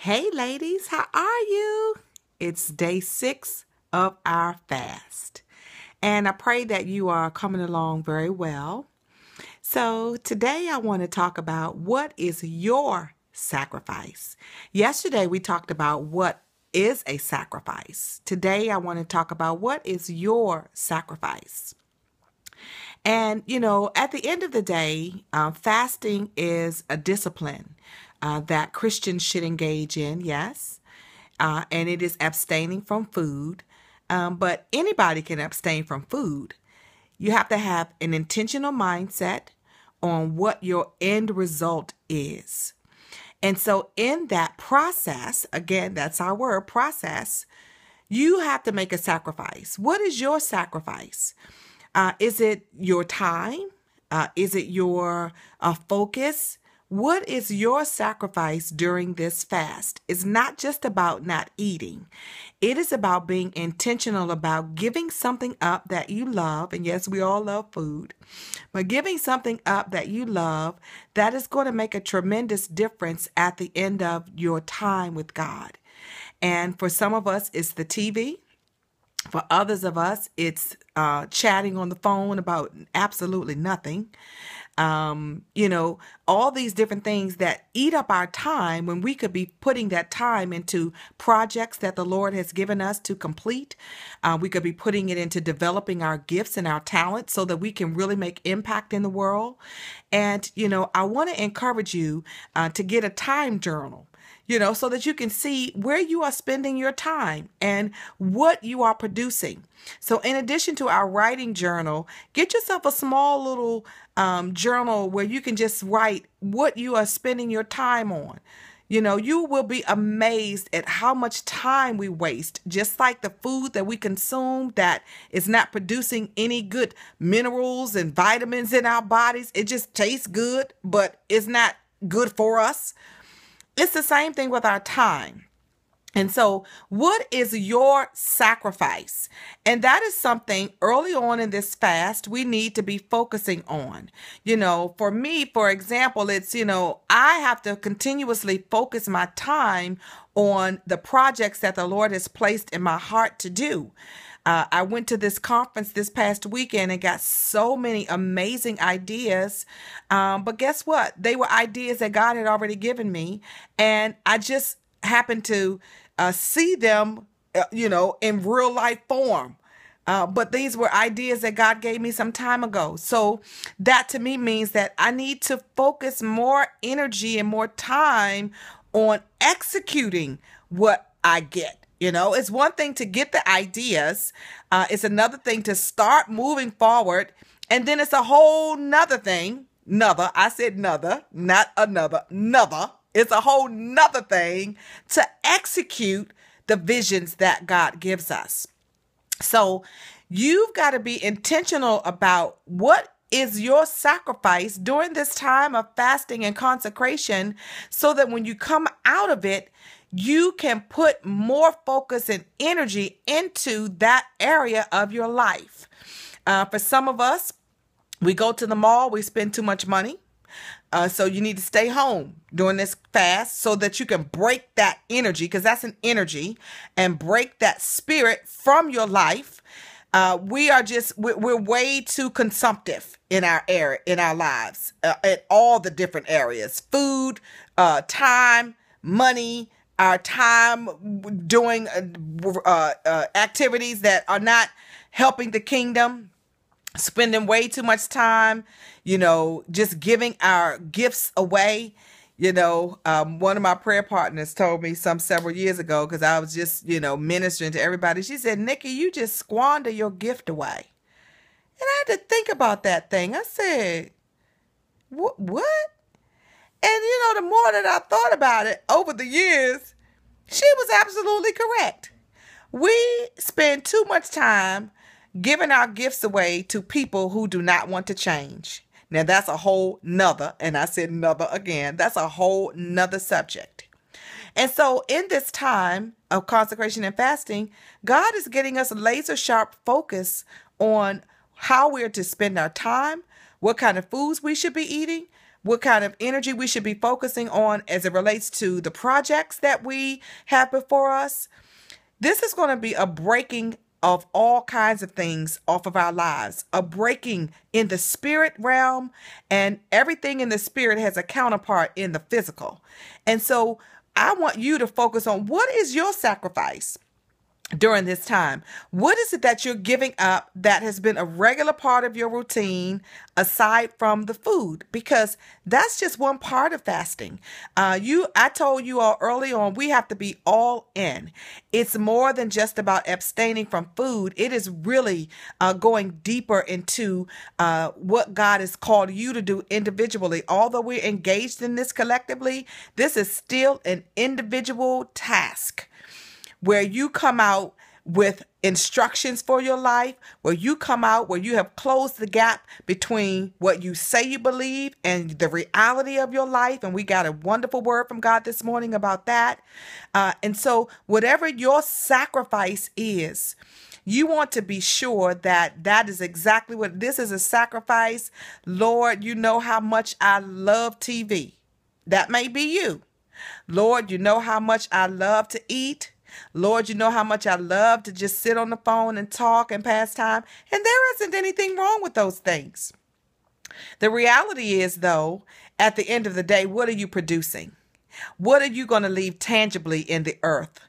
Hey ladies, how are you? It's day 6 of our fast. And I pray that you are coming along very well. So today I want to talk about what is your sacrifice. Yesterday we talked about what is a sacrifice. Today I want to talk about what is your sacrifice. And, at the end of the day, fasting is a discipline that Christians should engage in, yes. And it is abstaining from food. But anybody can abstain from food. You have to have an intentional mindset on what your end result is. And so in that process, again, that's our word, process, you have to make a sacrifice. What is your sacrifice? Is it your time? Is it your focus? What is your sacrifice during this fast? It's not just about not eating. It is about being intentional about giving something up that you love. And yes, we all love food, but giving something up that you love that is going to make a tremendous difference at the end of your time with God. And for some of us, it's the TV. For others of us, it's chatting on the phone about absolutely nothing. All these different things that eat up our time when we could be putting that time into projects that the Lord has given us to complete. We could be putting it into developing our gifts and our talents so that we can really make impact in the world. And, I want to encourage you to get a time journal. So that you can see where you are spending your time and what you are producing. So in addition to our writing journal, get yourself a small little journal where you can just write what you are spending your time on. You will be amazed at how much time we waste, just like the food that we consume that is not producing any good minerals and vitamins in our bodies. It just tastes good, but it's not good for us. It's the same thing with our time. And so what is your sacrifice? And that is something early on in this fast we need to be focusing on. For me, for example, it's, I have to continuously focus my time on the projects that the Lord has placed in my heart to do. I went to this conference this past weekend and got so many amazing ideas. But guess what? They were ideas that God had already given me. And I just happened to see them, in real life form. But these were ideas that God gave me some time ago. So that to me means that I need to focus more energy and more time on executing what I get. It's one thing to get the ideas. It's another thing to start moving forward. And then it's a whole nother thing. I said nother, not another, nother. It's a whole nother thing to execute the visions that God gives us. So you've got to be intentional about what is your sacrifice during this time of fasting and consecration so that when you come out of it, you can put more focus and energy into that area of your life. For some of us, we go to the mall, we spend too much money. So you need to stay home during this fast so that you can break that energy, because that's an energy, and break that spirit from your life. We're way too consumptive in our lives, in all the different areas: food, time, money, our time doing activities that are not helping the kingdom, spending way too much time, just giving our gifts away. One of my prayer partners told me several years ago, because I was just, ministering to everybody. She said, "Nikki, you just squander your gift away." And I had to think about that thing. I said, what? And, the more that I thought about it over the years, she was absolutely correct. We spend too much time giving our gifts away to people who do not want to change. Now, that's a whole nother, and I said nother again, that's a whole nother subject. And so in this time of consecration and fasting, God is getting us laser sharp focus on how we're to spend our time, what kind of foods we should be eating, what kind of energy we should be focusing on as it relates to the projects that we have before us. This is going to be a breaking of all kinds of things off of our lives, a breaking in the spirit realm, and everything in the spirit has a counterpart in the physical. And so I want you to focus on, what is your sacrifice during this time? What is it that you're giving up that has been a regular part of your routine aside from the food? Because that's just one part of fasting. I told you all early on, we have to be all in. It's more than just about abstaining from food. It is really going deeper into what God has called you to do individually. Although we're engaged in this collectively, this is still an individual task, where you come out with instructions for your life, where you come out, where you have closed the gap between what you say you believe and the reality of your life. And we got a wonderful word from God this morning about that. And so whatever your sacrifice is, you want to be sure that that is exactly what this is, a sacrifice. Lord, you know how much I love TV. That may be you. Lord, you know how much I love to eat. Lord, you know how much I love to just sit on the phone and talk and pass time. And there isn't anything wrong with those things. The reality is, though, at the end of the day, what are you producing? What are you going to leave tangibly in the earth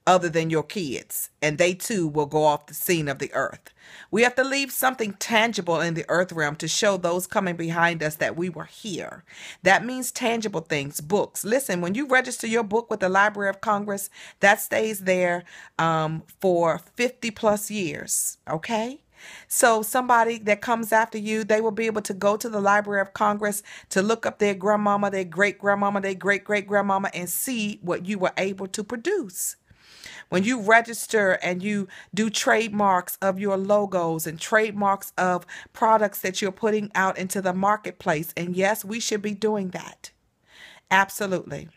other than your kids? And they too will go off the scene of the earth. We have to leave something tangible in the earth realm to show those coming behind us that we were here. That means tangible things, books. Listen, when you register your book with the Library of Congress, that stays there for 50 plus years, okay? So somebody that comes after you, they will be able to go to the Library of Congress to look up their grandmama, their great-grandmama, their great-great-grandmama, and see what you were able to produce. When you register and you do trademarks of your logos and trademarks of products that you're putting out into the marketplace, and yes, we should be doing that. Absolutely.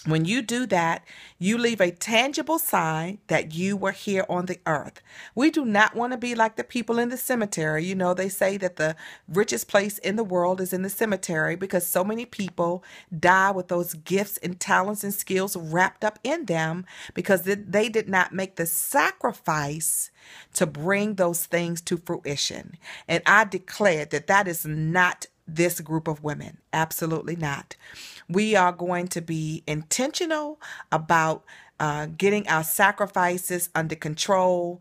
When you do that, you leave a tangible sign that you were here on the earth. We do not want to be like the people in the cemetery. You know, they say that the richest place in the world is in the cemetery because so many people die with those gifts and talents and skills wrapped up in them because they did not make the sacrifice to bring those things to fruition. And I declare that that is not this group of women. Absolutely not. We are going to be intentional about getting our sacrifices under control,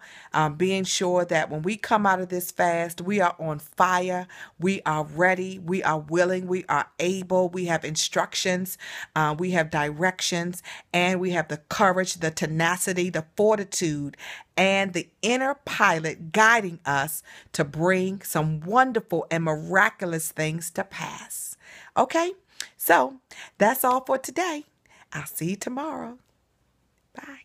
being sure that when we come out of this fast, we are on fire, we are ready, we are willing, we are able, we have instructions, we have directions, and we have the courage, the tenacity, the fortitude, and the inner pilot guiding us to bring some wonderful and miraculous things to pass. Okay, so that's all for today. I'll see you tomorrow. Bye.